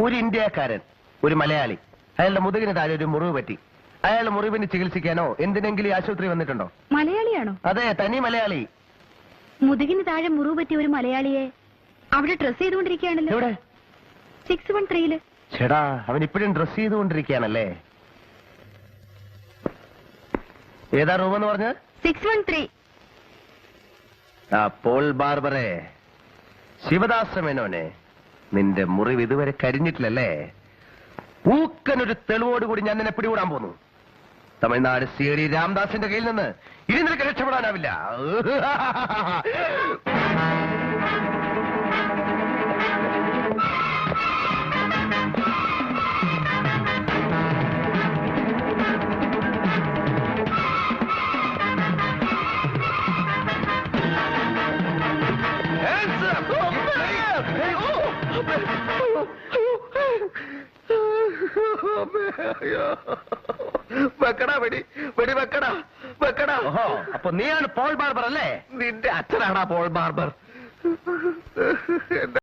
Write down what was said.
ഒരു ഇന്ത്യക്കാരൻ, ഒരു മലയാളി, അയാളുടെ മുതുകിന് താഴെ ഒരു മുറിവ് പറ്റി. അയാളുടെ മുറിവിന് ചികിത്സിക്കാനോ എന്തിനെങ്കിലും ആശുപത്രി വന്നിട്ടുണ്ടോ? മലയാളിയാണോ? അതെ, തനി മലയാളി. മുതുകിന് താഴെ മുറിവ് പറ്റിയ ഒരു മലയാളിയെ അവിടെ ഡ്രസ് ചെയ്തുകൊണ്ടിരിക്കുകയാണല്ലോ. എവിടെ? 613 ചേടാ, അവൻ ഇപ്പോഴും ഡ്രസ് ചെയ്തുകൊണ്ടിരിക്കുകയാണല്ലേ. ഏതാ റൂം എന്ന് പറഞ്ഞ? 613. ആ പോൾ ബാർബറെ, ശിവദാസ മേനോനെ, നിന്റെ മുറിവ് ഇതുവരെ കരിഞ്ഞിട്ടില്ലല്ലേ? ഊക്കനൊരു തെളിവോടുകൂടി ഞാൻ നിന്നെ പിടികൂടാൻ പോന്നു. തമിഴ്നാട് CID രാംദാസിന്റെ കയ്യിൽ നിന്ന് ഇനി നിനക്ക് രക്ഷപ്പെടാനാവില്ല. വെക്കടാ, വെടി വെടി വെക്കടാ, വെക്കടാ. ഓഹോ, അപ്പൊ നീയാണ് പോൾ ബാർബർ അല്ലേ? നിന്റെ അച്ഛനാടാ പോൾ ബാർബർ.